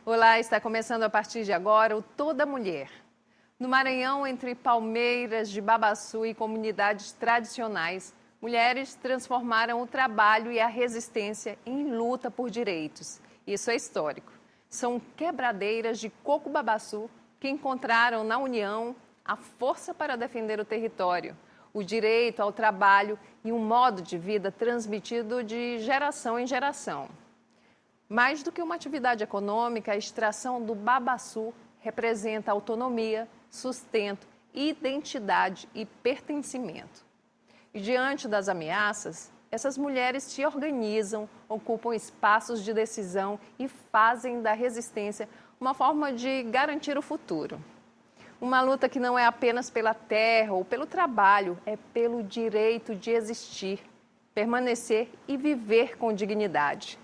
Olá, está começando a partir de agora o Toda Mulher. No Maranhão, entre palmeiras de babaçu e comunidades tradicionais, mulheres transformaram o trabalho e a resistência em luta por direitos. Isso é histórico. São quebradeiras de coco-babaçu que encontraram na união a força para defender o território, o direito ao trabalho e um modo de vida transmitido de geração em geração. Mais do que uma atividade econômica, a extração do babaçu representa autonomia, sustento, identidade e pertencimento. E diante das ameaças, essas mulheres se organizam, ocupam espaços de decisão e fazem da resistência uma forma de garantir o futuro. Uma luta que não é apenas pela terra ou pelo trabalho, é pelo direito de existir, permanecer e viver com dignidade.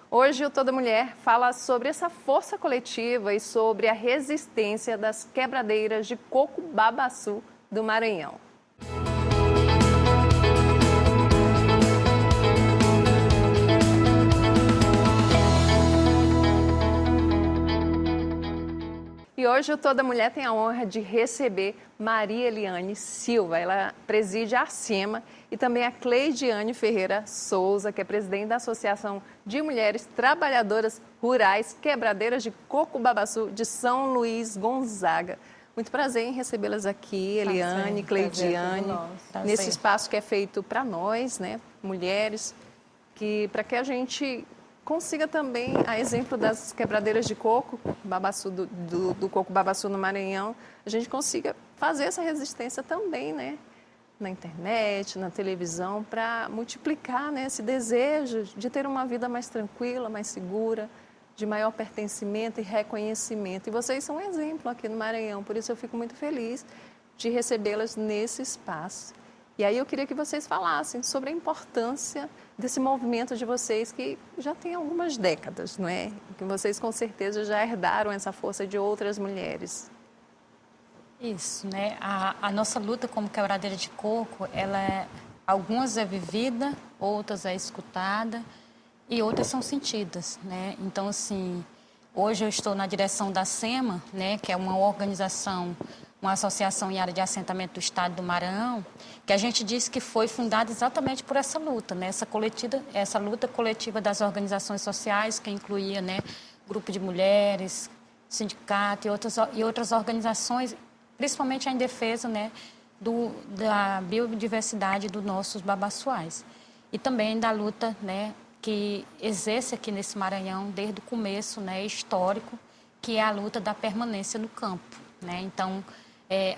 Hoje o Toda Mulher fala sobre essa força coletiva e sobre a resistência das quebradeiras de coco-babaçu do Maranhão. E hoje o Toda Mulher tem a honra de receber Maria Eliane Silva. Ela preside a Arcema e também a Cleidiane Ferreira Souza, que é presidente da Associação de Mulheres Trabalhadoras Rurais Quebradeiras de Coco-Babaçu de São Luís Gonzaga. Muito prazer em recebê-las aqui, Eliane, Cleidiane, nesse espaço que é feito para nós, né, mulheres, para que a gente consiga também, a exemplo das quebradeiras de coco, babaçu do coco-babaçu no Maranhão, a gente consiga fazer essa resistência também, né? Na internet, na televisão, para multiplicar, né, esse desejo de ter uma vida mais tranquila, mais segura, de maior pertencimento e reconhecimento. E vocês são um exemplo aqui no Maranhão, por isso eu fico muito feliz de recebê-las nesse espaço. E aí eu queria que vocês falassem sobre a importância desse movimento de vocês que já tem algumas décadas, não é? Que vocês com certeza já herdaram essa força de outras mulheres. Isso, né? A nossa luta como quebradeira de coco, algumas é vivida, outras é escutada e outras são sentidas, né? Então, assim, hoje eu estou na direção da SEMA, né? Que é uma organização, uma associação em área de assentamento do estado do Maranhão, que a gente disse que foi fundada exatamente por essa luta, né? Essa luta coletiva das organizações sociais, que incluía, né, grupo de mulheres, sindicato e outras organizações, principalmente em defesa, né, da biodiversidade dos nossos babaçuais. E também da luta, né, que exerce aqui nesse Maranhão desde o começo, né, histórico, que é a luta da permanência no campo, né? Então,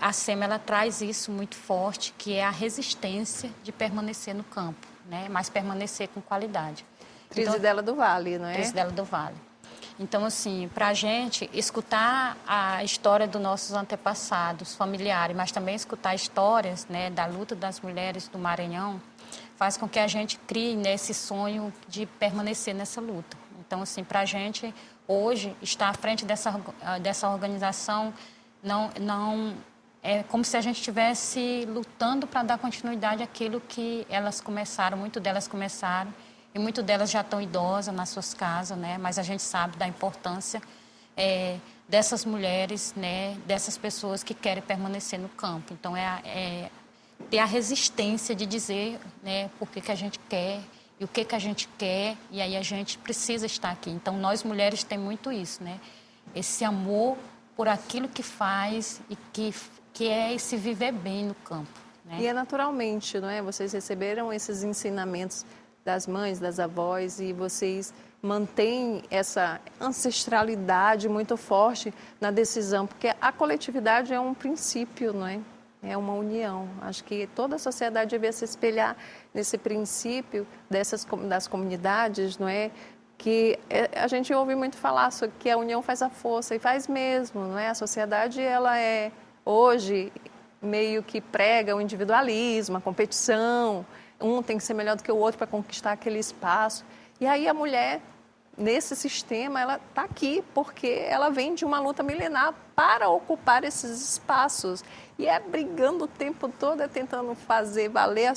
a SEMA ela traz isso muito forte, que é a resistência de permanecer no campo, né? Mas permanecer com qualidade. Trizidela do Vale, não é? Trizidela do Vale. Então, assim, para a gente escutar a história dos nossos antepassados, familiares, mas também escutar histórias, né, da luta das mulheres do Maranhão, faz com que a gente crie nesse sonho de permanecer nessa luta. Então, assim, para a gente, hoje, estar à frente dessa organização não é como se a gente estivesse lutando para dar continuidade àquilo que elas começaram, muito delas começaram, e muito delas já estão idosas nas suas casas, né? Mas a gente sabe da importância dessas mulheres, né? Dessas pessoas que querem permanecer no campo. Então, ter a resistência de dizer, né, por que a gente quer e o que a gente quer, e aí a gente precisa estar aqui. Então, nós mulheres temos muito isso, né? Esse amor por aquilo que faz e que é esse viver bem no campo, né? E é naturalmente, não é? Vocês receberam esses ensinamentos das mães, das avós, e vocês mantêm essa ancestralidade muito forte na decisão, porque a coletividade é um princípio, não é? É uma união. Acho que toda a sociedade devia se espelhar nesse princípio das comunidades, não é? Que a gente ouve muito falar sobre que a união faz a força, e faz mesmo, não é? A sociedade, ela hoje, meio que prega o individualismo, a competição, um tem que ser melhor do que o outro para conquistar aquele espaço. E aí a mulher, nesse sistema, ela está aqui porque ela vem de uma luta milenar para ocupar esses espaços. E brigando o tempo todo, tentando fazer valer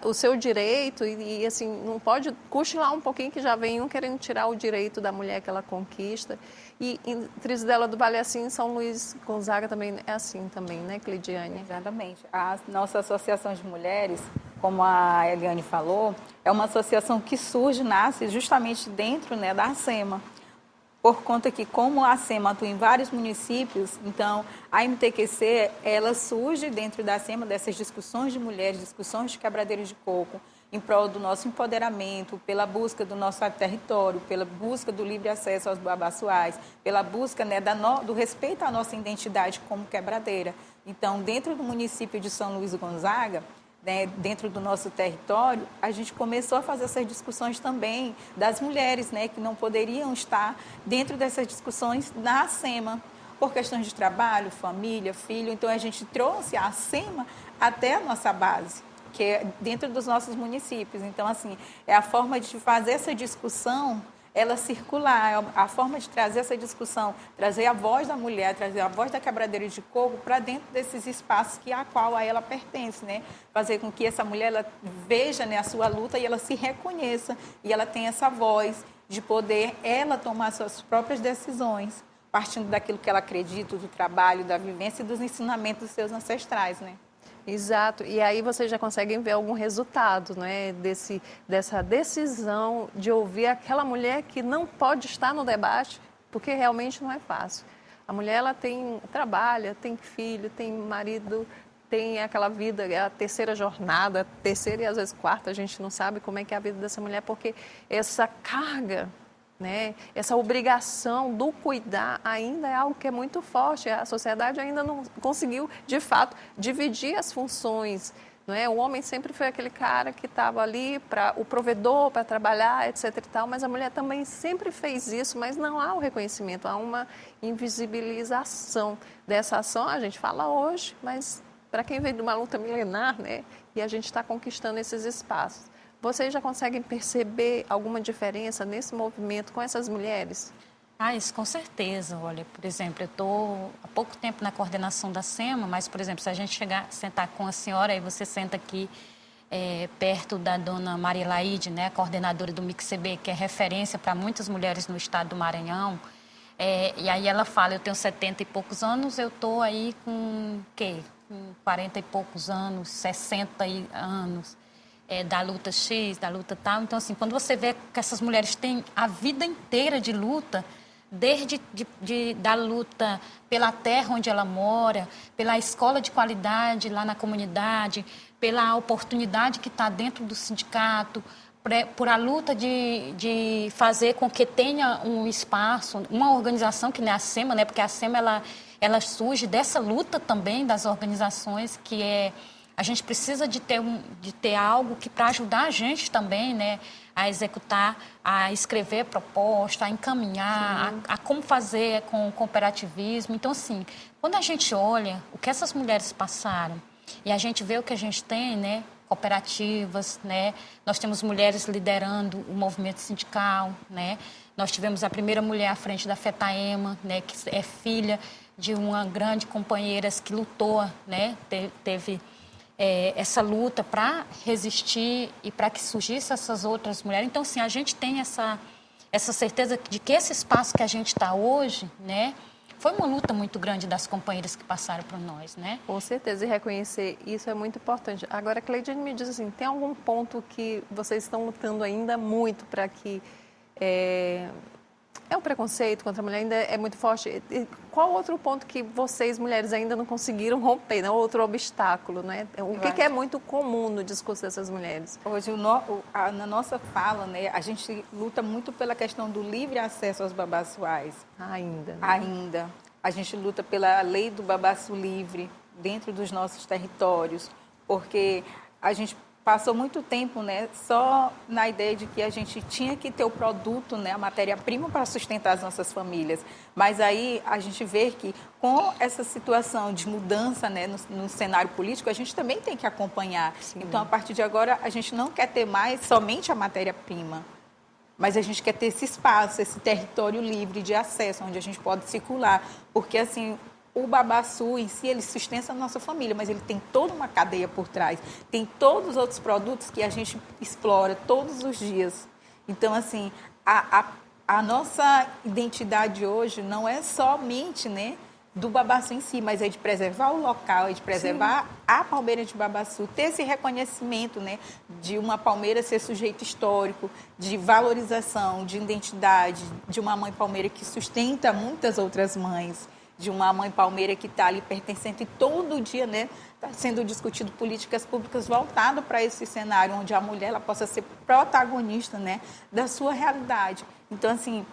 o seu direito e assim, não pode cochilar um pouquinho que já vem um querendo tirar o direito da mulher que ela conquista. E em Trizidela do Vale é assim, em São Luís Gonzaga também é assim também, né, Cleidiane? Exatamente. A nossa associação de mulheres, como a Eliane falou, é uma associação que nasce justamente dentro, né, da ACEMA. Por conta que, como a ACEMA atua em vários municípios, então a MTQC, ela surge dentro da ACEMA, dessas discussões de mulheres, discussões de quebradeiros de coco, em prol do nosso empoderamento, pela busca do nosso território, pela busca do livre acesso aos babaçuais, pela busca, né, do respeito à nossa identidade como quebradeira. Então, dentro do município de São Luís Gonzaga, né, dentro do nosso território, a gente começou a fazer essas discussões também das mulheres, né, que não poderiam estar dentro dessas discussões na ACEMA, por questões de trabalho, família, filho. Então, a gente trouxe a ACEMA até a nossa base, que é dentro dos nossos municípios. Então, assim, é a forma de fazer essa discussão, ela circular, a forma de trazer essa discussão, trazer a voz da mulher, trazer a voz da quebradeira de coco para dentro desses espaços a qual a ela pertence, né? Fazer com que essa mulher ela veja, né, a sua luta e ela se reconheça e ela tenha essa voz de poder ela tomar suas próprias decisões, partindo daquilo que ela acredita, do trabalho, da vivência e dos ensinamentos dos seus ancestrais, né? Exato, e aí vocês já conseguem ver algum resultado, né, dessa decisão de ouvir aquela mulher que não pode estar no debate, porque realmente não é fácil. A mulher, ela trabalha, tem filho, tem marido, tem aquela vida, é a terceira jornada, terceira e às vezes quarta, a gente não sabe como é que é a vida dessa mulher, porque essa carga, né, essa obrigação do cuidar ainda é algo que é muito forte. A sociedade ainda não conseguiu, de fato, dividir as funções. Não é? O homem sempre foi aquele cara que estava ali para o provedor, para trabalhar, etc. e tal, mas a mulher também sempre fez isso, mas não há o reconhecimento, há uma invisibilização dessa ação. A gente fala hoje, mas para quem vem de uma luta milenar, né, e a gente está conquistando esses espaços. Vocês já conseguem perceber alguma diferença nesse movimento com essas mulheres? Ah, isso com certeza. Olha, por exemplo, eu estou há pouco tempo na coordenação da SEMA, mas, por exemplo, se a gente sentar com a senhora, e você senta aqui perto da dona Maria Laide, né, a coordenadora do MICCB, que é referência para muitas mulheres no estado do Maranhão, e aí ela fala, eu tenho 70 e poucos anos, eu estou aí com 40 e poucos anos, 60 anos. Da luta X, da luta tal. Então, assim, quando você vê que essas mulheres têm a vida inteira de luta, desde da luta pela terra onde ela mora, pela escola de qualidade lá na comunidade, pela oportunidade que está dentro do sindicato, por a luta de fazer com que tenha um espaço, uma organização que nem a SEMA, né? Porque a SEMA, ela surge dessa luta também das organizações, que a gente precisa de ter algo que para ajudar a gente também, né, a executar, a escrever proposta, a encaminhar, a como fazer com o cooperativismo. Então, assim, quando a gente olha o que essas mulheres passaram e a gente vê o que a gente tem, né, cooperativas, né, nós temos mulheres liderando o movimento sindical, né, nós tivemos a primeira mulher à frente da FETAEMA, né, que é filha de uma grande companheira que lutou, né, teve essa luta para resistir e para que surgissem essas outras mulheres. Então, assim, a gente tem essa certeza de que esse espaço que a gente está hoje, né, foi uma luta muito grande das companheiras que passaram por nós, né? Com certeza, e reconhecer isso é muito importante. Agora, Cleidiane, me diz assim, tem algum ponto que vocês estão lutando ainda muito para que... o preconceito contra a mulher ainda é muito forte. E qual outro ponto que vocês, mulheres, ainda não conseguiram romper, né? Outro obstáculo, né? O que é muito comum no discurso dessas mulheres? Hoje, na nossa fala, né, a gente luta muito pela questão do livre acesso aos babaçuais. Ainda. Né? Ainda. A gente luta pela lei do babaço livre dentro dos nossos territórios, porque a gente passou muito tempo, né, só na ideia de que a gente tinha que ter o produto, né, a matéria-prima para sustentar as nossas famílias. Mas aí a gente vê que com essa situação de mudança, né, no cenário político, a gente também tem que acompanhar. Sim. Então, a partir de agora, a gente não quer ter mais somente a matéria-prima, mas a gente quer ter esse espaço, esse território livre de acesso, onde a gente pode circular. Porque, assim, o babaçu em si, ele sustenta a nossa família, mas ele tem toda uma cadeia por trás. Tem todos os outros produtos que a gente explora todos os dias. Então, assim, a nossa identidade hoje não é somente, né, do Babaçu em si, mas é de preservar o local, é de preservar a Palmeira de Babaçu, ter esse reconhecimento, né, de uma palmeira ser sujeito histórico, de valorização, de identidade, de uma mãe palmeira que sustenta muitas outras mães, de uma mãe palmeira que está ali pertencente e todo dia, né, está sendo discutido políticas públicas voltadas para esse cenário, onde a mulher ela possa ser protagonista, né, da sua realidade. Então, assim,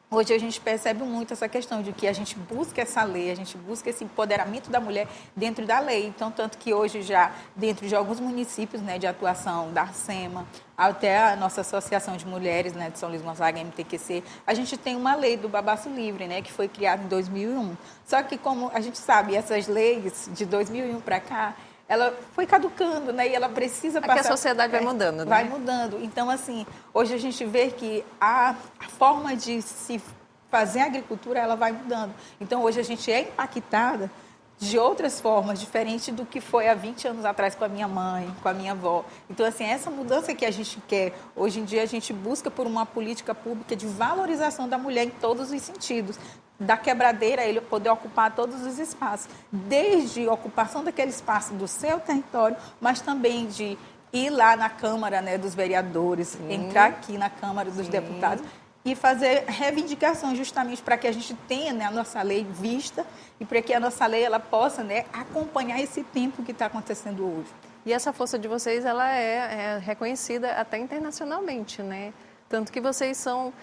hoje a gente percebe muito essa questão de que a gente busca essa lei, a gente busca esse empoderamento da mulher dentro da lei. Então, tanto que hoje já, dentro de alguns municípios, né, de atuação da Arsema, até a nossa Associação de Mulheres, né, de São Luís Gonzaga, MTQC, a gente tem uma lei do Babaçu Livre, né, que foi criada em 2001. Só que, como a gente sabe, essas leis de 2001 para cá, ela foi caducando, né? E ela precisa passar... Porque a sociedade vai mudando, né? Vai mudando. Então, assim, hoje a gente vê que a forma de se fazer agricultura, ela vai mudando. Então, hoje a gente é impactada de outras formas, diferente do que foi há 20 anos atrás com a minha mãe, com a minha avó. Então, assim, essa mudança que a gente quer, hoje em dia a gente busca por uma política pública de valorização da mulher em todos os sentidos. Da quebradeira, ele poder ocupar todos os espaços, desde a ocupação daquele espaço do seu território, mas também de ir lá na Câmara, né, dos Vereadores, entrar aqui na Câmara dos Deputados e fazer reivindicações justamente para que a gente tenha, né, a nossa lei vista e para que a nossa lei ela possa, né, acompanhar esse tempo que está acontecendo hoje. E essa força de vocês, ela é reconhecida até internacionalmente, né? Tanto que vocês são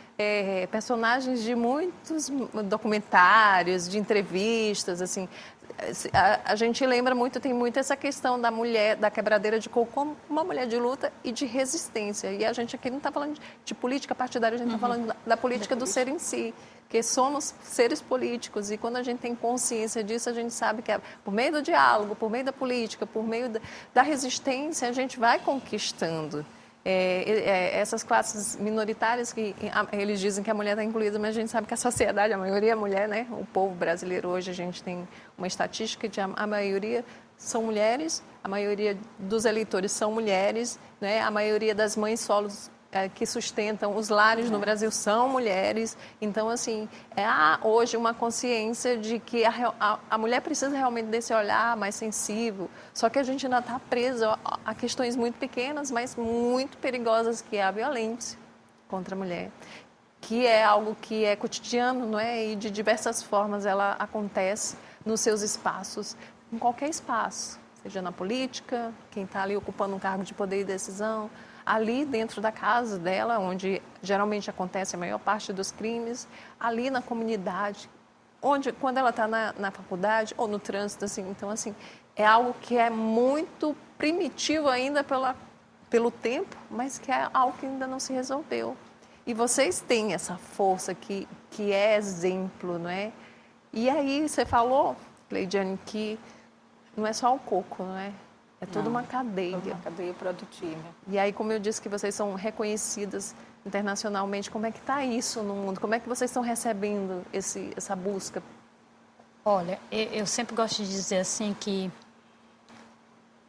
personagens de muitos documentários, de entrevistas, assim. A gente lembra muito, tem muito essa questão da mulher, da quebradeira de coco, como uma mulher de luta e de resistência. E a gente aqui não está falando de política partidária, a gente está falando da política do ser em si. Porque somos seres políticos e quando a gente tem consciência disso, a gente sabe que por meio do diálogo, por meio da política, por meio da resistência, a gente vai conquistando. Essas classes minoritárias que eles dizem que a mulher está incluída, mas a gente sabe que a sociedade, a maioria é mulher, né? O povo brasileiro hoje, a gente tem uma estatística de a maioria são mulheres, a maioria dos eleitores são mulheres, né? A maioria das mães solos que sustentam os lares no Brasil são mulheres. Então, assim, há hoje uma consciência de que a mulher precisa realmente desse olhar mais sensível, só que a gente ainda está presa a questões muito pequenas, mas muito perigosas, que é a violência contra a mulher, que é algo que é cotidiano, não é? E de diversas formas ela acontece nos seus espaços, em qualquer espaço, seja na política, quem está ali ocupando um cargo de poder e decisão, ali dentro da casa dela, onde geralmente acontece a maior parte dos crimes, ali na comunidade, quando ela está na faculdade ou no trânsito, assim. Então, assim, é algo que é muito primitivo ainda pelo tempo, mas que é algo que ainda não se resolveu. E vocês têm essa força que é exemplo, não é? E aí você falou, Cleidiane, que não é só o coco, não é? É toda uma cadeia. Toda uma cadeia produtiva. E aí, como eu disse que vocês são reconhecidas internacionalmente, como é que está isso no mundo? Como é que vocês estão recebendo essa busca? Olha, eu sempre gosto de dizer assim que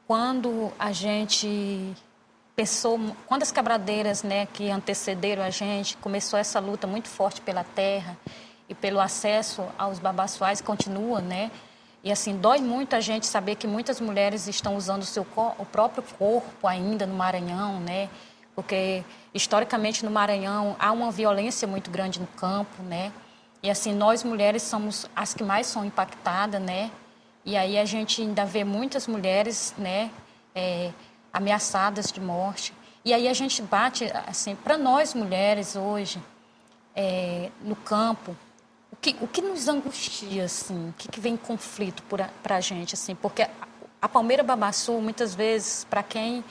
quando a gente pensou, quando as quebradeiras, né, que antecederam a gente, começou essa luta muito forte pela terra e pelo acesso aos babaçuais, continua, né? E assim, dói muito a gente saber que muitas mulheres estão usando o próprio corpo ainda no Maranhão, né? Porque, historicamente, no Maranhão, há uma violência muito grande no campo, né? E assim, nós mulheres somos as que mais são impactadas, né? E aí a gente ainda vê muitas mulheres, né, ameaçadas de morte. E aí a gente bate, assim, para nós mulheres hoje, no campo, o que nos angustia, assim? O que vem em conflito para a gente, assim? Porque a Palmeira Babaçu, muitas vezes, para quem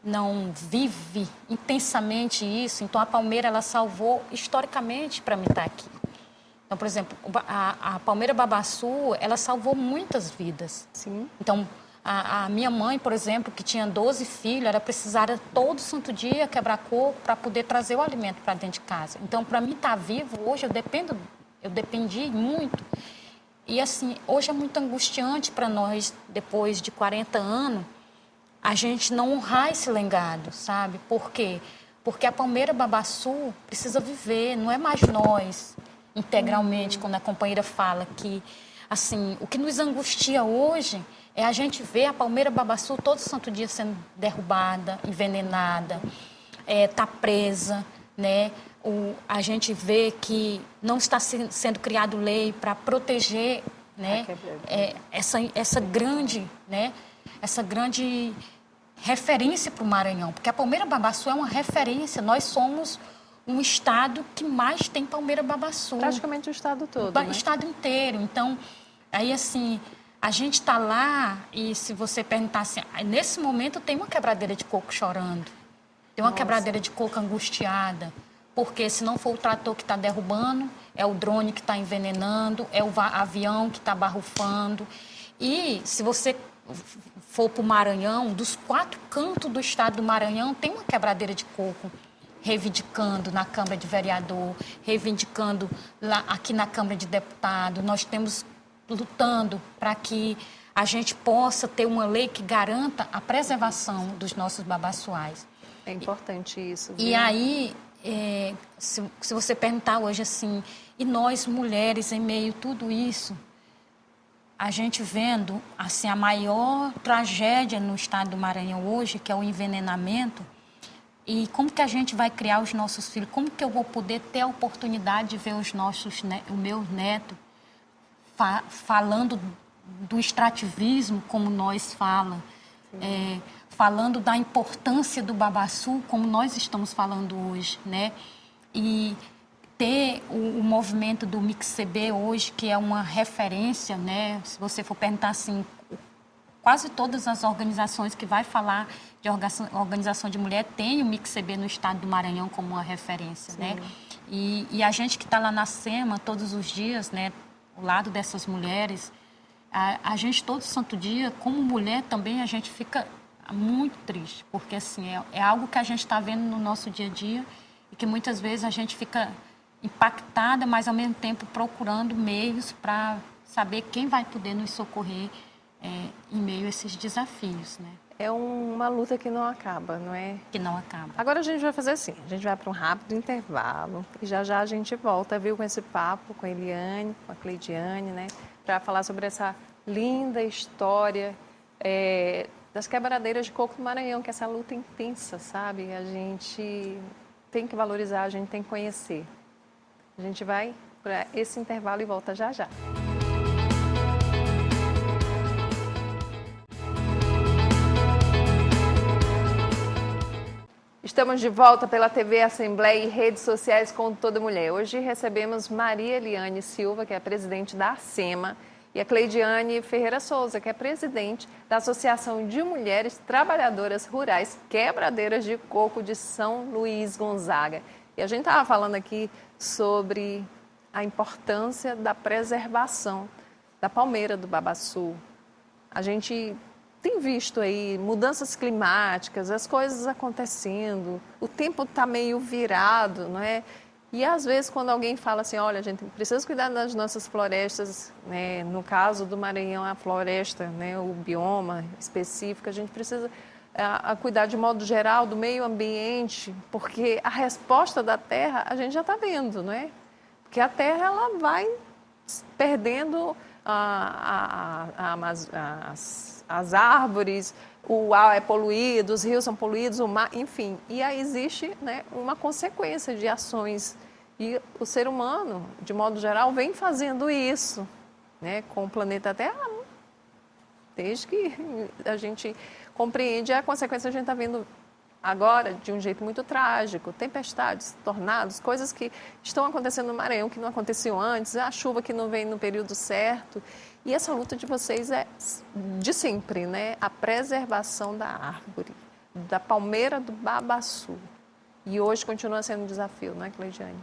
não vive intensamente isso, então a Palmeira, ela salvou historicamente para mim estar aqui. Então, por exemplo, a Palmeira Babaçu, ela salvou muitas vidas. Sim. Então, a minha mãe, por exemplo, que tinha 12 filhos, ela precisava todo santo dia quebrar coco para poder trazer o alimento para dentro de casa. Então, para mim estar vivo, hoje eu dependi muito. E assim, hoje é muito angustiante para nós, depois de 40 anos, a gente não honrar esse legado, sabe? Por quê? Porque a palmeira babaçu precisa viver, não é mais nós, integralmente, quando a companheira fala que, assim, o que nos angustia hoje é a gente ver a palmeira babaçu todo santo dia sendo derrubada, envenenada, tá presa, né? A gente vê que não está sendo criado lei para proteger, né? Essa grande, né? Essa grande referência para o Maranhão, porque a palmeira babaçu é uma referência. Nós somos um estado que mais tem palmeira babaçu. Praticamente o estado todo, O né? estado inteiro. Então, aí assim, a gente está lá e se você perguntar assim, nesse momento tem uma quebradeira de coco chorando, tem uma quebradeira de coco angustiada, porque se não for o trator que está derrubando, é o drone que está envenenando, é o avião que está barrufando. E se você for para o Maranhão, dos 4 cantos do estado do Maranhão, tem uma quebradeira de coco reivindicando na Câmara de Vereador, reivindicando lá, aqui na Câmara de Deputado. Nós temos lutando para que a gente possa ter uma lei que garanta a preservação dos nossos babaçuais. É importante isso. Viu? E aí, se você perguntar hoje assim, e nós mulheres em meio a tudo isso, a gente vendo assim, a maior tragédia no estado do Maranhão hoje, que é o envenenamento, e como que a gente vai criar os nossos filhos? Como que eu vou poder ter a oportunidade de ver o meu neto falando do extrativismo, como nós falando da importância do babaçu, como nós estamos falando hoje, né? E ter o movimento do MixCB hoje, que é uma referência, né? Se você for perguntar assim, quase todas as organizações que vai falar de organização de mulher tem o MixCB no estado do Maranhão como uma referência, sim, né? E a gente que está lá na SEMA todos os dias, né? Ao lado dessas mulheres, a gente todo santo dia, como mulher também, a gente fica muito triste, porque assim, é algo que a gente está vendo no nosso dia a dia e que muitas vezes a gente fica impactada, mas ao mesmo tempo procurando meios para saber quem vai poder nos socorrer em meio a esses desafios, né? É uma luta que não acaba, não é? Que não acaba. Agora a gente vai fazer assim, a gente vai para um rápido intervalo e já já a gente volta, viu, com esse papo com a Eliane, com a Cleidiane, né? Para falar sobre essa linda história das quebradeiras de coco do Maranhão, que é essa luta intensa, sabe? A gente tem que valorizar, a gente tem que conhecer. A gente vai para esse intervalo e volta já já. Estamos de volta pela TV Assembleia e redes sociais com Toda Mulher. Hoje recebemos Maria Eliane Silva, que é presidente da ACEMA, e a Cleidiane Ferreira Souza, que é presidente da Associação de Mulheres Trabalhadoras Rurais Quebradeiras de Coco de São Luís Gonzaga. E a gente estava falando aqui sobre a importância da preservação da palmeira do babaçu. A gente tem visto aí mudanças climáticas, as coisas acontecendo, o tempo está meio virado, não é? E às vezes quando alguém fala assim, olha, a gente precisa cuidar das nossas florestas, né? No caso do Maranhão, a floresta, né? O bioma específico, a gente precisa cuidar de modo geral do meio ambiente, porque a resposta da terra a gente já está vendo, não é? Porque a terra ela vai perdendo as árvores, o ar é poluído, os rios são poluídos, o mar, enfim. E aí existe, né, uma consequência de ações. E o ser humano, de modo geral, vem fazendo isso, né, com o planeta Terra, desde que a gente compreende a consequência. A gente está vendo agora de um jeito muito trágico, tempestades, tornados, coisas que estão acontecendo no Maranhão que não aconteciam antes, a chuva que não vem no período certo. E essa luta de vocês é de sempre, né? A preservação da árvore, da palmeira do babaçu. E hoje continua sendo um desafio, não é, Cleidiane?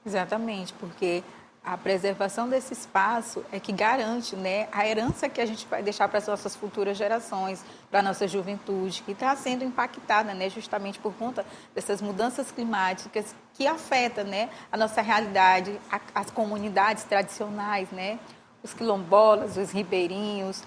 Exatamente, porque a preservação desse espaço é que garante, né, a herança que a gente vai deixar para as nossas futuras gerações, para a nossa juventude, que está sendo impactada, né, justamente por conta dessas mudanças climáticas que afetam, né, a nossa realidade, as comunidades tradicionais, né, os quilombolas, os ribeirinhos,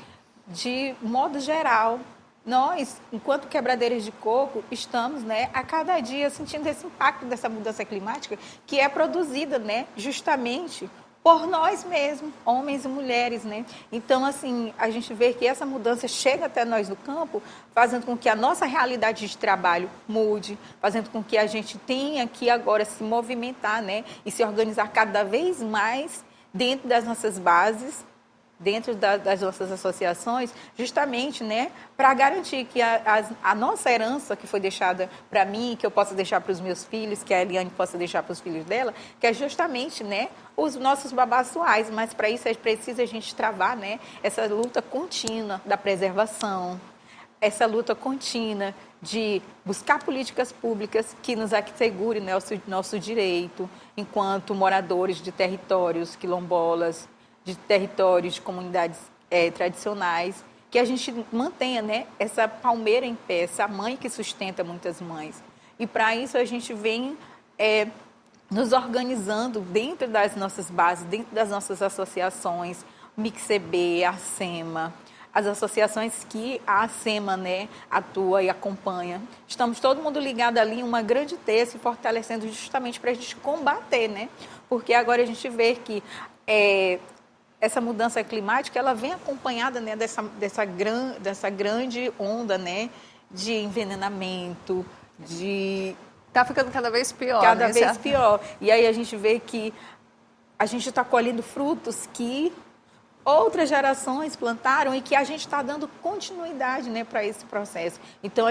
de modo geral, nós, enquanto quebradeiras de coco, estamos, né, a cada dia sentindo esse impacto dessa mudança climática que é produzida, né, justamente por nós mesmos, homens e mulheres, né? Então, assim, a gente vê que essa mudança chega até nós no campo, fazendo com que a nossa realidade de trabalho mude, fazendo com que a gente tenha que agora se movimentar, né, e se organizar cada vez mais dentro das nossas bases, dentro das nossas associações, justamente, né, para garantir que a nossa herança que foi deixada para mim, que eu possa deixar para os meus filhos, que a Eliane possa deixar para os filhos dela, que é justamente, né, os nossos babaçuais, mas para isso é preciso a gente travar, né, essa luta contínua da preservação, essa luta contínua de buscar políticas públicas que nos assegurem, né, o nosso direito enquanto moradores de territórios quilombolas, de territórios, de comunidades tradicionais, que a gente mantenha, né, essa palmeira em pé, essa mãe que sustenta muitas mães. E para isso a gente vem nos organizando dentro das nossas bases, dentro das nossas associações, MICCB, a SEMA, as associações que a SEMA, né, atua e acompanha. Estamos todo mundo ligado ali em uma grande teia, se fortalecendo justamente para a gente combater, né? Porque agora a gente vê que essa mudança climática, ela vem acompanhada, né, dessa grande onda, né, de envenenamento, de... Está ficando cada vez pior. Cada né? vez pior. E aí a gente vê que a gente está colhendo frutos que outras gerações plantaram e que a gente está dando continuidade, né, para esse processo. Então,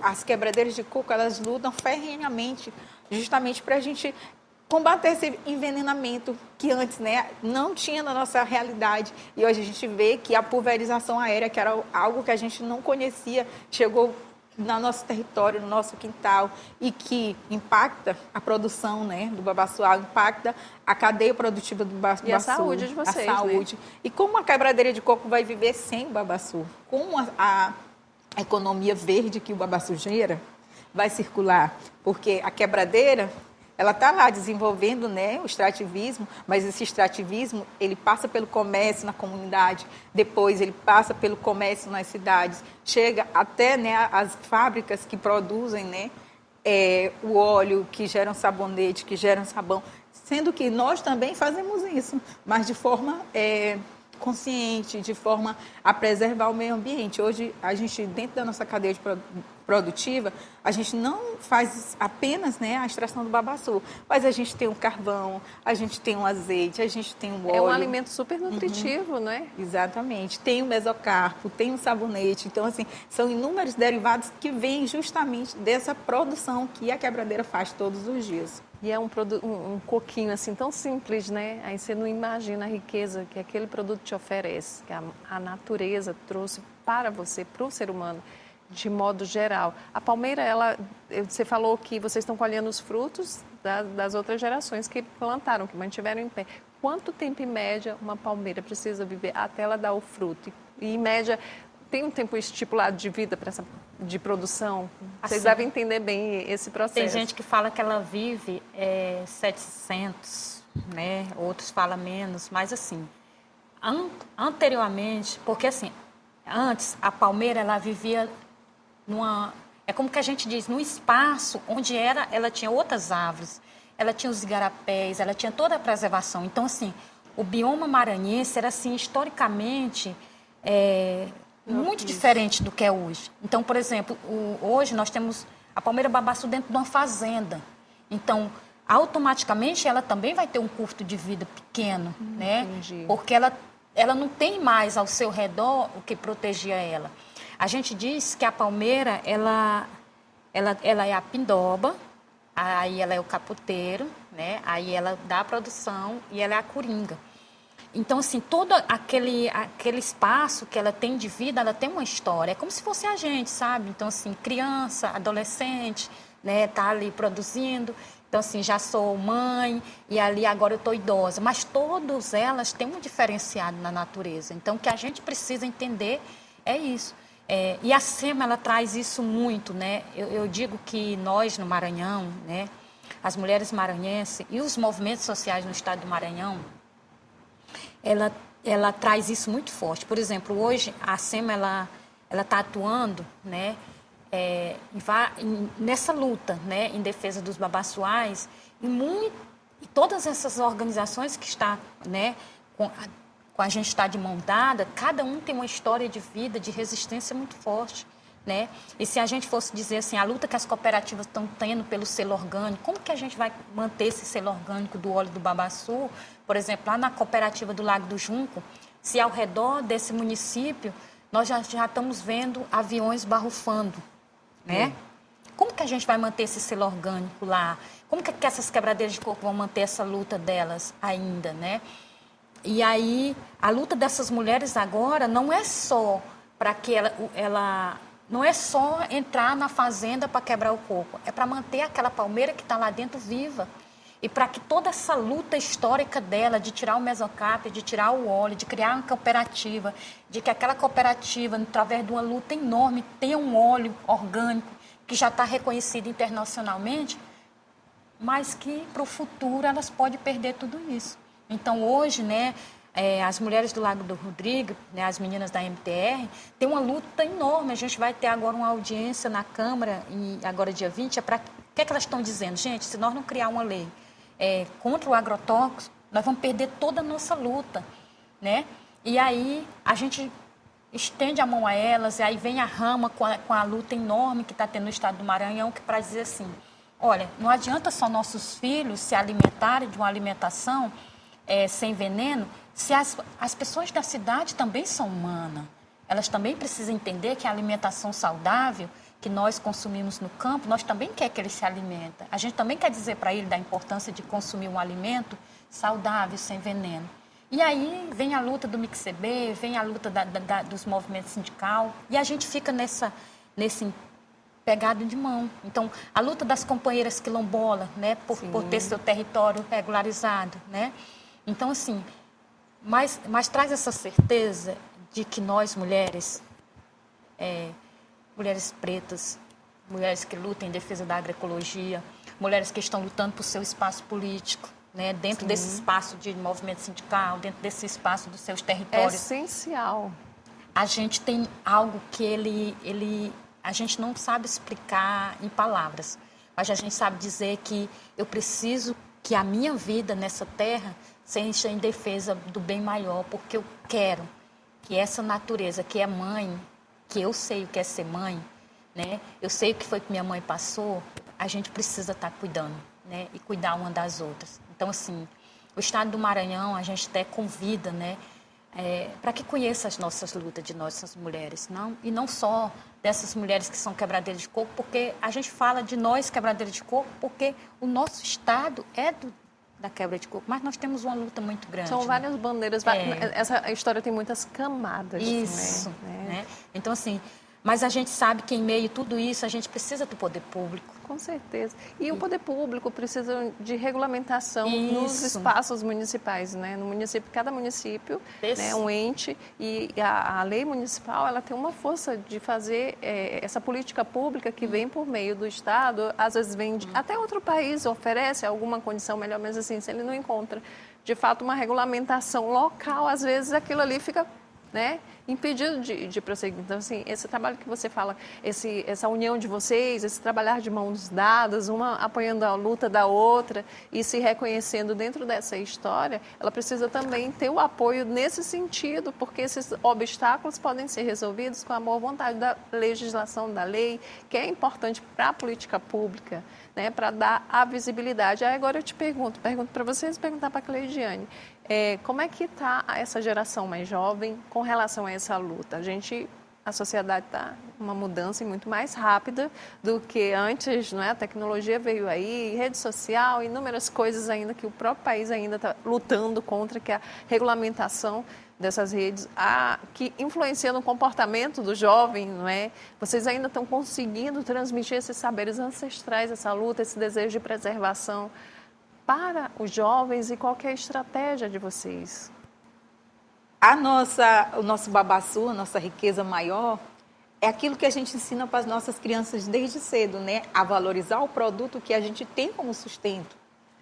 as quebradeiras de coco, elas lutam ferrenhamente justamente para a gente combater esse envenenamento que antes, né, não tinha na nossa realidade. E hoje a gente vê que a pulverização aérea, que era algo que a gente não conhecia, chegou no nosso território, no nosso quintal, e que impacta a produção, né, do babaçu, impacta a cadeia produtiva do babaçu. E a saúde de vocês, a saúde. Né? E como a quebradeira de coco vai viver sem o babaçu? Como a economia verde que o babaçu gera vai circular? Porque a quebradeira, ela está lá desenvolvendo, né, o extrativismo, mas esse extrativismo, ele passa pelo comércio na comunidade, depois ele passa pelo comércio nas cidades, chega até, né, as fábricas que produzem, né, o óleo, que geram sabonete, que geram sabão, sendo que nós também fazemos isso, mas de forma consciente, de forma a preservar o meio ambiente. Hoje, a gente, dentro da nossa cadeia produtiva, a gente não faz apenas, né, a extração do babaçu, mas a gente tem o carvão, a gente tem o azeite, a gente tem o óleo. É um alimento super nutritivo, né? Exatamente. Tem o mesocarpo, tem o sabonete. Então, assim, são inúmeros derivados que vêm justamente dessa produção que a quebradeira faz todos os dias. E é um coquinho assim tão simples, né? Aí você não imagina a riqueza que aquele produto te oferece, que a natureza trouxe para você, para o ser humano, de modo geral. A palmeira, você falou que vocês estão colhendo os frutos das outras gerações que plantaram, que mantiveram em pé. Quanto tempo, em média, uma palmeira precisa viver até ela dar o fruto? E, em média, tem um tempo estipulado de vida para de produção? Vocês assim, devem entender bem esse processo. Tem gente que fala que ela vive 700, né? Outros falam menos, mas assim, anteriormente, porque assim, antes a palmeira ela vivia é como que a gente diz, num espaço onde ela tinha outras árvores, ela tinha os igarapés, ela tinha toda a preservação. Então, assim, o bioma maranhense era, assim, historicamente, muito diferente do que é hoje. Então, por exemplo, hoje nós temos a palmeira babaçu dentro de uma fazenda. Então, automaticamente, ela também vai ter um curto de vida pequeno, né? Entendi. Porque ela não tem mais ao seu redor o que protegia ela. A gente diz que a palmeira, ela é a pindoba, aí ela é o capoteiro, né? Aí ela dá a produção e ela é a coringa. Então, assim, todo aquele espaço que ela tem de vida, ela tem uma história. É como se fosse a gente, sabe? Então, assim, criança, adolescente, né? Tá ali produzindo. Então, assim, já sou mãe e ali agora eu estou idosa. Mas todas elas têm um diferenciado na natureza. Então, o que a gente precisa entender é isso. E a SEMA, ela traz isso muito, né? Eu digo que nós, no Maranhão, né? As mulheres maranhenses e os movimentos sociais no estado do Maranhão, ela traz isso muito forte. Por exemplo, hoje a SEMA, ela está atuando, né, nessa luta, né, em defesa dos babassuais, e todas essas organizações que está, né, com a gente está de mão dada, cada um tem uma história de vida, de resistência muito forte, né? E se a gente fosse dizer assim, a luta que as cooperativas estão tendo pelo selo orgânico, como que a gente vai manter esse selo orgânico do óleo do babaçu? Por exemplo, lá na cooperativa do Lago do Junco, se ao redor desse município nós já estamos vendo aviões barrufando, né? Como que a gente vai manter esse selo orgânico lá? Como que essas quebradeiras de coco vão manter essa luta delas ainda, né? E aí, a luta dessas mulheres agora não é só para que ela não é só entrar na fazenda para quebrar o coco, é para manter aquela palmeira que está lá dentro viva. E para que toda essa luta histórica dela, de tirar o mesocarpo, de tirar o óleo, de criar uma cooperativa, de que aquela cooperativa, através de uma luta enorme, tenha um óleo orgânico que já está reconhecido internacionalmente, mas que para o futuro elas podem perder tudo isso. Então, hoje, né, as mulheres do Lago do Rodrigo, né, as meninas da MTR, têm uma luta enorme. A gente vai ter agora uma audiência na Câmara, agora dia 20, o que elas estão dizendo? Gente, se nós não criar uma lei contra o agrotóxico, nós vamos perder toda a nossa luta, né? E aí a gente estende a mão a elas, e aí vem a Rama com a luta enorme que está tendo no estado do Maranhão, que para dizer assim, olha, não adianta só nossos filhos se alimentarem de uma alimentação sem veneno, se as pessoas da cidade também são humanas. Elas também precisam entender que a alimentação saudável que nós consumimos no campo, nós também queremos que ele se alimente. A gente também quer dizer para ele da importância de consumir um alimento saudável, sem veneno. E aí vem a luta do MICCB, vem a luta dos movimentos sindical, e a gente fica nesse pegado de mão. Então, a luta das companheiras quilombolas, né, por ter seu território regularizado, né? Então, assim, mas traz essa certeza de que nós, mulheres, mulheres pretas, mulheres que lutam em defesa da agroecologia, mulheres que estão lutando por seu espaço político, né, dentro desse espaço de movimento sindical, dentro desse espaço dos seus territórios. É essencial. A gente tem algo que a gente não sabe explicar em palavras, mas a gente sabe dizer que eu preciso que a minha vida nessa terra seja em defesa do bem maior, porque eu quero que essa natureza que é mãe, que eu sei o que é ser mãe, né? Eu sei o que foi que minha mãe passou, a gente precisa estar cuidando, né? E cuidar uma das outras. Então, assim, o estado do Maranhão, a gente até convida, né? Para que conheça as nossas lutas de nossas mulheres, e não só dessas mulheres que são quebradeiras de coco, porque a gente fala de nós quebradeiras de coco, porque o nosso estado é da quebra de coco, mas nós temos uma luta muito grande. São várias bandeiras, essa história tem muitas camadas. Isso, né? Então, assim, mas a gente sabe que em meio a tudo isso, a gente precisa do poder público. Com certeza. E o poder público precisa de regulamentação nos espaços municipais, né? No município, cada município é um ente, e a lei municipal, ela tem uma força de fazer essa política pública que vem por meio do Estado, às vezes vem até outro país, oferece alguma condição melhor, mas assim, se ele não encontra, de fato, uma regulamentação local, às vezes aquilo ali fica, né, impedido de prosseguir. Então, assim, esse trabalho que você fala, essa união de vocês, esse trabalhar de mãos dadas, uma apoiando a luta da outra e se reconhecendo dentro dessa história, ela precisa também ter o apoio nesse sentido, porque esses obstáculos podem ser resolvidos com a boa vontade da legislação, da lei, que é importante para a política pública, né, para dar a visibilidade. Aí agora eu te pergunto para vocês, perguntar para a Cleidiane, como é que está essa geração mais jovem com relação a essa luta? A sociedade está uma mudança muito mais rápida do que antes, não é? A tecnologia veio aí, rede social, inúmeras coisas ainda que o próprio país ainda está lutando contra, que é a regulamentação dessas redes, que influencia no comportamento do jovem, não é? Vocês ainda estão conseguindo transmitir esses saberes ancestrais, essa luta, esse desejo de preservação para os jovens, e qual que é a estratégia de vocês? O nosso babaçu, a nossa riqueza maior, é aquilo que a gente ensina para as nossas crianças desde cedo, né? A valorizar o produto que a gente tem como sustento.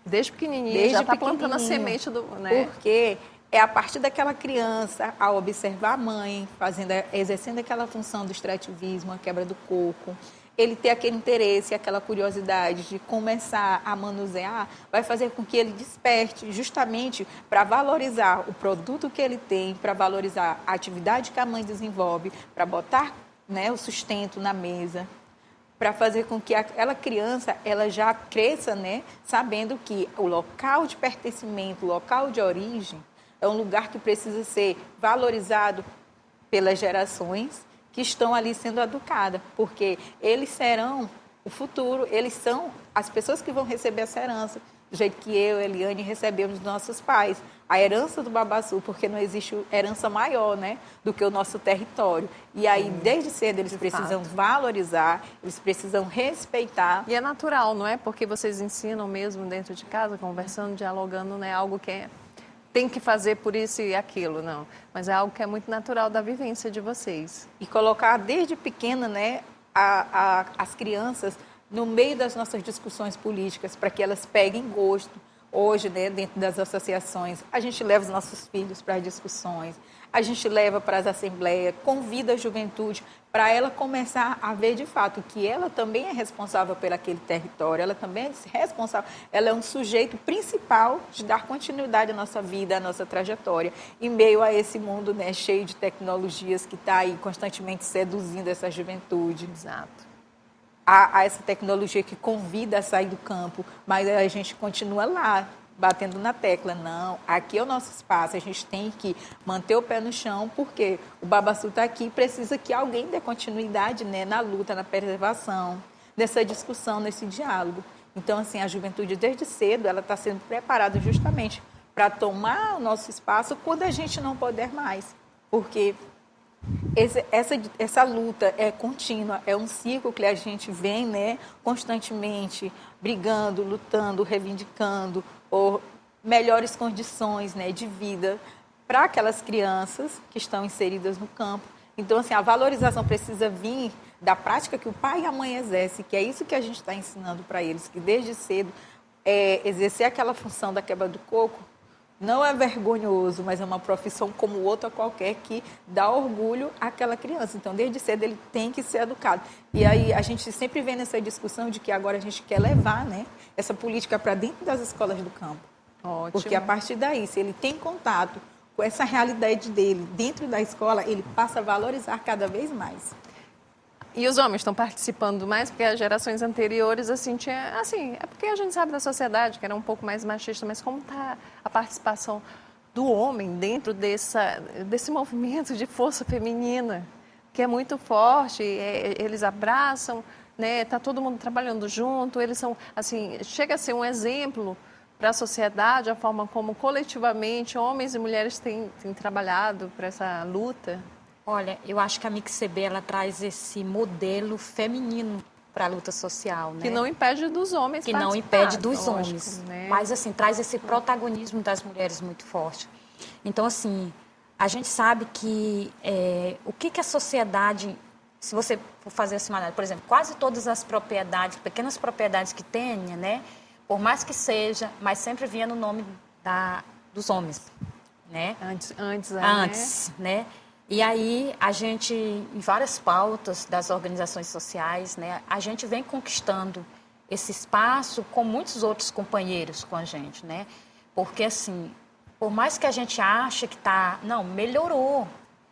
Desde pequenininho, já está plantando a semente do... Né? Porque é a partir daquela criança, ao observar a mãe, exercendo aquela função do extrativismo, a quebra do coco, ele ter aquele interesse, aquela curiosidade de começar a manusear, vai fazer com que ele desperte justamente para valorizar o produto que ele tem, para valorizar a atividade que a mãe desenvolve, para botar, né, o sustento na mesa, para fazer com que aquela criança ela já cresça, né, sabendo que o local de pertencimento, o local de origem, é um lugar que precisa ser valorizado pelas gerações que estão ali sendo educadas, porque eles serão o futuro, eles são as pessoas que vão receber essa herança, do jeito que eu, Eliane, recebemos dos nossos pais. A herança do Babaçu, porque não existe herança maior, né, do que o nosso território. E aí, desde cedo, eles precisam valorizar, eles precisam respeitar. E é natural, não é? Porque vocês ensinam mesmo dentro de casa, conversando, dialogando, não é algo que tem que fazer por isso e aquilo, não. Mas é algo que é muito natural da vivência de vocês. E colocar desde pequena, né, as crianças no meio das nossas discussões políticas, para que elas peguem gosto. Hoje, né, dentro das associações, a gente leva os nossos filhos para as discussões, a gente leva para as assembleias, convida a juventude para ela começar a ver de fato que ela também é responsável por aquele território, ela também é responsável, ela é um sujeito principal de dar continuidade à nossa vida, à nossa trajetória, em meio a esse mundo, né, cheio de tecnologias que está aí constantemente seduzindo essa juventude. Exato. A essa tecnologia que convida a sair do campo, mas a gente continua lá, batendo na tecla. Não, aqui é o nosso espaço, a gente tem que manter o pé no chão, porque o Babaçu está aqui e precisa que alguém dê continuidade, né, na luta, na preservação, nessa discussão, nesse diálogo. Então, assim, a juventude, desde cedo, ela está sendo preparada justamente para tomar o nosso espaço quando a gente não puder mais, porque essa luta é contínua, é um ciclo que a gente vem, né, constantemente brigando, lutando, reivindicando por melhores condições, né, de vida para aquelas crianças que estão inseridas no campo. Então, assim, a valorização precisa vir da prática que o pai e a mãe exercem, que é isso que a gente está ensinando para eles, que desde cedo exercer aquela função da quebra do coco não é vergonhoso, mas é uma profissão como outra qualquer que dá orgulho àquela criança. Então, desde cedo, ele tem que ser educado. E aí, a gente sempre vem nessa discussão de que agora a gente quer levar, né, essa política para dentro das escolas do campo. Ótimo. Porque, a partir daí, se ele tem contato com essa realidade dele dentro da escola, ele passa a valorizar cada vez mais. E os homens estão participando mais, porque as gerações anteriores, assim, é porque a gente sabe da sociedade que era um pouco mais machista, mas como está a participação do homem dentro desse movimento de força feminina, que é muito forte, eles abraçam, né, tá todo mundo trabalhando junto, eles são, assim, chega a ser um exemplo para a sociedade, a forma como coletivamente homens e mulheres têm trabalhado para essa luta. Olha, eu acho que a MixCB, ela traz esse modelo feminino para a luta social, né? Que não impede dos homens que não impede dos lógico, homens, né? mas assim traz esse protagonismo das mulheres muito forte. Então, assim, a gente sabe que o que a sociedade, se você for fazer assim, por exemplo, quase todas as propriedades, pequenas propriedades que tenha, né? Por mais que seja, mas sempre vinha no nome dos homens, né? Antes, né? E aí, a gente, em várias pautas das organizações sociais, né, a gente vem conquistando esse espaço com muitos outros companheiros com a gente, né? Porque, assim, por mais que a gente ache que melhorou,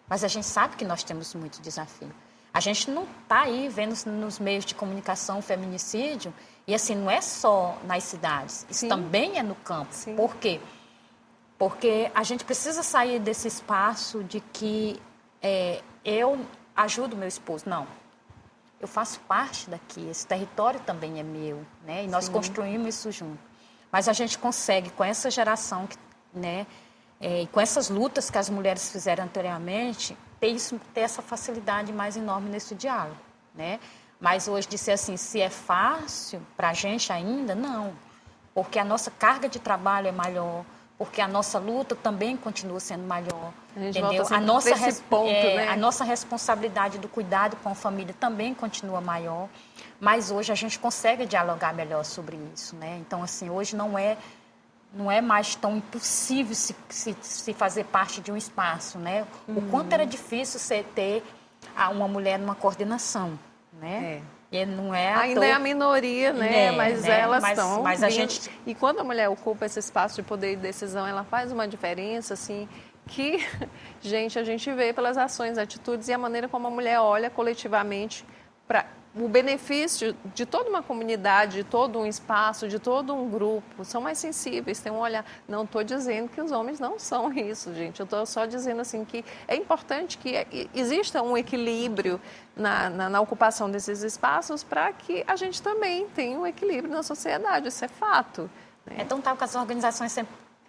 mas a gente sabe que nós temos muito desafio. A gente não está aí vendo nos meios de comunicação feminicídio, e, assim, não é só nas cidades, isso também é no campo. Sim. Por quê? Porque a gente precisa sair desse espaço de que eu ajudo meu esposo. Não, eu faço parte daqui, esse território também é meu, né? E nós construímos isso junto. Mas a gente consegue, com essa geração, né, e com essas lutas que as mulheres fizeram anteriormente, ter essa facilidade mais enorme nesse diálogo, né? Mas hoje, dizer assim, se é fácil para a gente ainda, não. Porque a nossa carga de trabalho é maior, porque a nossa luta também continua sendo maior, entendeu? A nossa responsabilidade do cuidado com a família também continua maior, mas hoje a gente consegue dialogar melhor sobre isso, né? Então, assim, hoje não é não é mais tão impossível se fazer parte de um espaço, né? O quanto era difícil você ter uma mulher numa coordenação, né? E não é ainda é a minoria, né? Mas elas estão. Mas a gente... E quando a mulher ocupa esse espaço de poder e decisão, ela faz uma diferença, assim, que, gente, a gente vê pelas ações, atitudes e a maneira como a mulher olha coletivamente para o benefício de toda uma comunidade, de todo um espaço, de todo um grupo. São mais sensíveis, têm um olhar. Não estou dizendo que os homens não são isso, gente. Eu estou só dizendo assim que é importante que exista um equilíbrio na ocupação desses espaços para que a gente também tenha um equilíbrio na sociedade. Isso é fato. Né? É tão tal que as organizações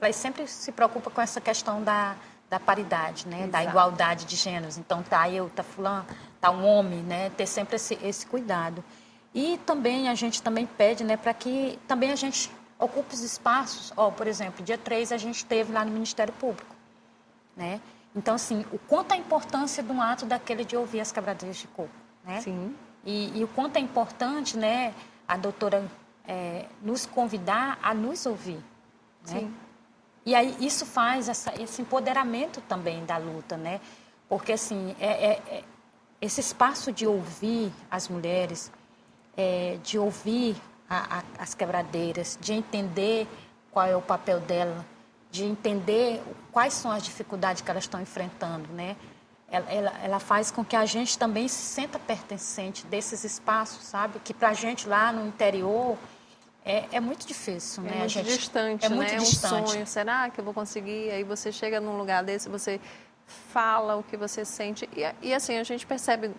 elas sempre se preocupam com essa questão da paridade, né? Da igualdade de gêneros. Então, tá eu, tá fulano, tá um homem, né? Ter sempre esse cuidado. E também a gente também pede, né, para que também a gente ocupe os espaços. Por exemplo, dia 3 a gente esteve lá no Ministério Público, né? Então, assim, o quanto a importância de um ato daquele de ouvir as quebradeiras de coco, né? Sim. E o quanto é importante, né, a doutora nos convidar a nos ouvir, né? Sim. E aí isso faz esse empoderamento também da luta, né? Porque, assim, esse espaço de ouvir as mulheres, de ouvir as quebradeiras, de entender qual é o papel dela, de entender quais são as dificuldades que elas estão enfrentando, né? Ela faz com que a gente também se sinta pertencente desses espaços, sabe? Que para a gente lá no interior... É muito difícil, né? É muito distante, é muito né? distante. Um sonho. Será que eu vou conseguir? Aí você chega num lugar desse, você fala o que você sente. E assim, a gente percebe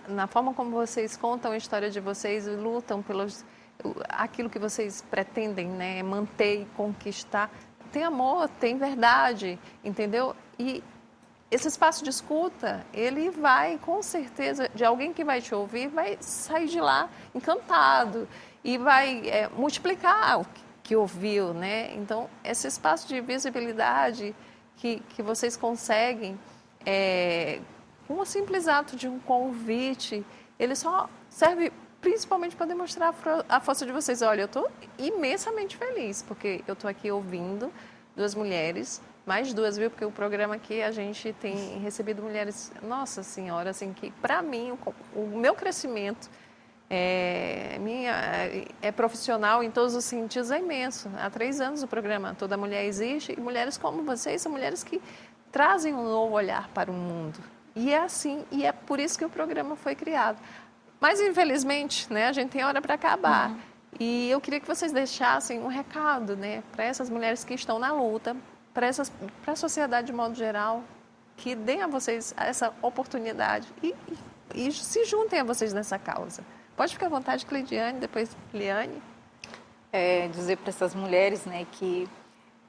na forma como vocês contam a história de vocês e lutam aquilo que vocês pretendem, né? Manter e conquistar. Tem amor, tem verdade, entendeu? E esse espaço de escuta, ele vai, com certeza, de alguém que vai te ouvir, vai sair de lá encantado. E vai multiplicar o que ouviu, né? Então, esse espaço de visibilidade que vocês conseguem, com o simples ato de um convite, ele só serve principalmente para demonstrar a força de vocês. Olha, eu estou imensamente feliz, porque eu estou aqui ouvindo duas mulheres, mais duas, viu? Porque o programa aqui a gente tem recebido mulheres, nossa senhora, assim, que para mim, o meu crescimento... é profissional em todos os sentidos, é imenso. Há 3 anos o programa Toda Mulher Existe e mulheres como vocês são mulheres que trazem um novo olhar para o mundo. E é assim, e é por isso que o programa foi criado. Mas, infelizmente, né, a gente tem hora para acabar. E eu queria que vocês deixassem um recado, né, para essas mulheres que estão na luta, para a sociedade de modo geral, que deem a vocês essa oportunidade e se juntem a vocês nessa causa. Pode ficar à vontade, Cleidiane, depois Liane. Dizer para essas mulheres, né, que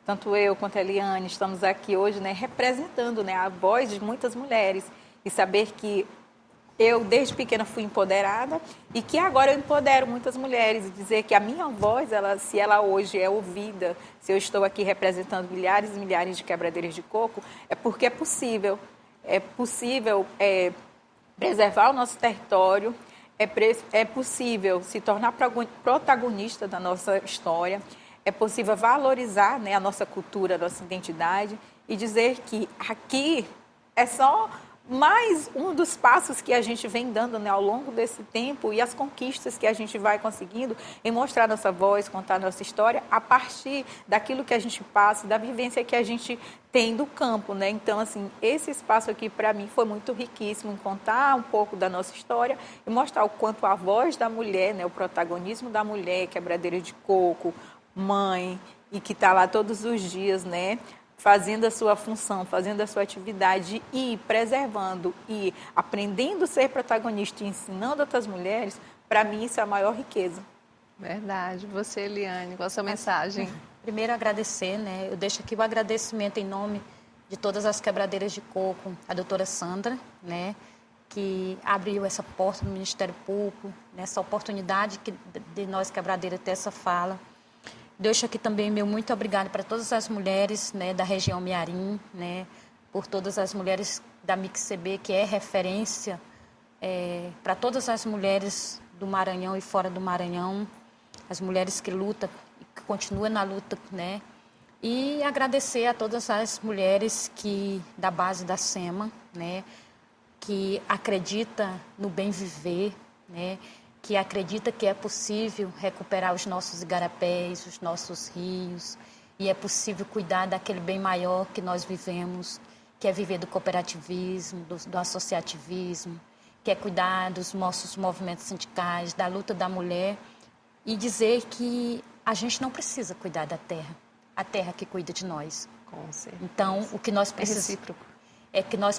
tanto eu quanto a Eliane estamos aqui hoje, né, representando, né, a voz de muitas mulheres e saber que eu, desde pequena, fui empoderada e que agora eu empodero muitas mulheres e dizer que a minha voz, se ela hoje é ouvida, se eu estou aqui representando milhares e milhares de quebradeiras de coco, é porque é possível preservar o nosso território, é possível se tornar protagonista da nossa história, é possível valorizar, né, a nossa cultura, a nossa identidade e dizer que aqui é só mais um dos passos que a gente vem dando, né, ao longo desse tempo e as conquistas que a gente vai conseguindo em mostrar nossa voz, contar nossa história a partir daquilo que a gente passa, da vivência que a gente tem do campo, né? Então, assim, esse espaço aqui para mim foi muito riquíssimo em contar um pouco da nossa história e mostrar o quanto a voz da mulher, né, o protagonismo da mulher, quebradeira de coco, mãe, e que está lá todos os dias, né, fazendo a sua função, fazendo a sua atividade e preservando e aprendendo a ser protagonista e ensinando outras mulheres, para mim isso é a maior riqueza. Verdade. Você, Eliane, qual a sua mensagem? Primeiro, agradecer, né? Eu deixo aqui o agradecimento em nome de todas as quebradeiras de coco, a doutora Sandra, né, que abriu essa porta no Ministério Público, nessa oportunidade de nós quebradeiras ter essa fala. Deixo aqui também meu muito obrigado para todas as mulheres, né, da região Mearim, né, por todas as mulheres da MixCB, que é referência para todas as mulheres do Maranhão e fora do Maranhão, as mulheres que lutam que continua na luta, né? E agradecer a todas as mulheres da base da SEMA, né? Que acredita no bem viver, né? Que acredita que é possível recuperar os nossos igarapés, os nossos rios, e é possível cuidar daquele bem maior que nós vivemos, que é viver do cooperativismo, do associativismo, que é cuidar dos nossos movimentos sindicais, da luta da mulher, e dizer que a gente não precisa cuidar da terra, a terra que cuida de nós. Com certeza. Então, o que nós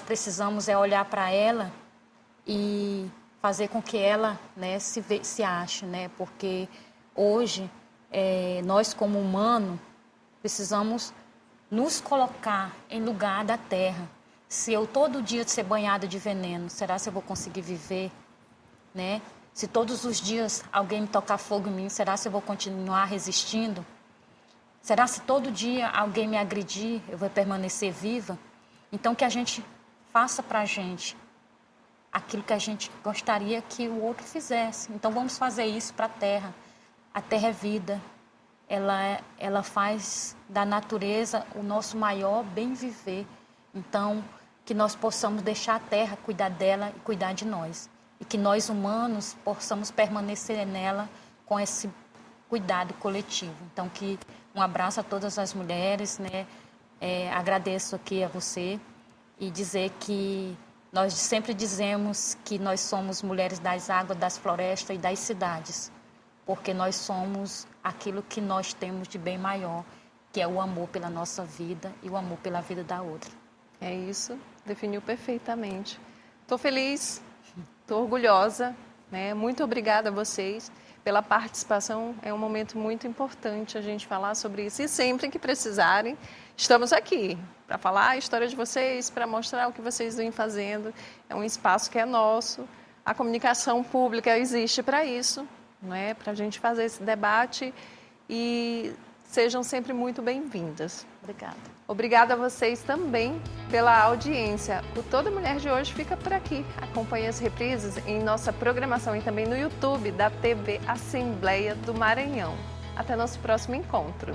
precisamos é olhar para ela e fazer com que ela, né, se ache, né? Porque hoje, nós como humanos, precisamos nos colocar em lugar da terra. Se eu todo dia ser banhada de veneno, será que eu vou conseguir viver, né? Se todos os dias alguém me tocar fogo em mim, será que eu vou continuar resistindo? Será se todo dia alguém me agredir, eu vou permanecer viva? Então, que a gente faça para a gente aquilo que a gente gostaria que o outro fizesse. Então, vamos fazer isso para a terra. A terra é vida. Ela faz da natureza o nosso maior bem viver. Então, que nós possamos deixar a terra cuidar dela e cuidar de nós. E que nós, humanos, possamos permanecer nela com esse cuidado coletivo. Então, um abraço a todas as mulheres, né? Agradeço aqui a você e dizer que nós sempre dizemos que nós somos mulheres das águas, das florestas e das cidades, porque nós somos aquilo que nós temos de bem maior, que é o amor pela nossa vida e o amor pela vida da outra. É isso, definiu perfeitamente. Estou feliz, estou orgulhosa, né? Muito obrigada a vocês pela participação. É um momento muito importante a gente falar sobre isso. E sempre que precisarem, estamos aqui para falar a história de vocês, para mostrar o que vocês vêm fazendo. É um espaço que é nosso. A comunicação pública existe para isso, não é? Para a gente fazer esse debate, e sejam sempre muito bem-vindas. Obrigada. Obrigada a vocês também pela audiência. O Toda Mulher de hoje fica por aqui. Acompanhe as reprises em nossa programação e também no YouTube da TV Assembleia do Maranhão. Até nosso próximo encontro.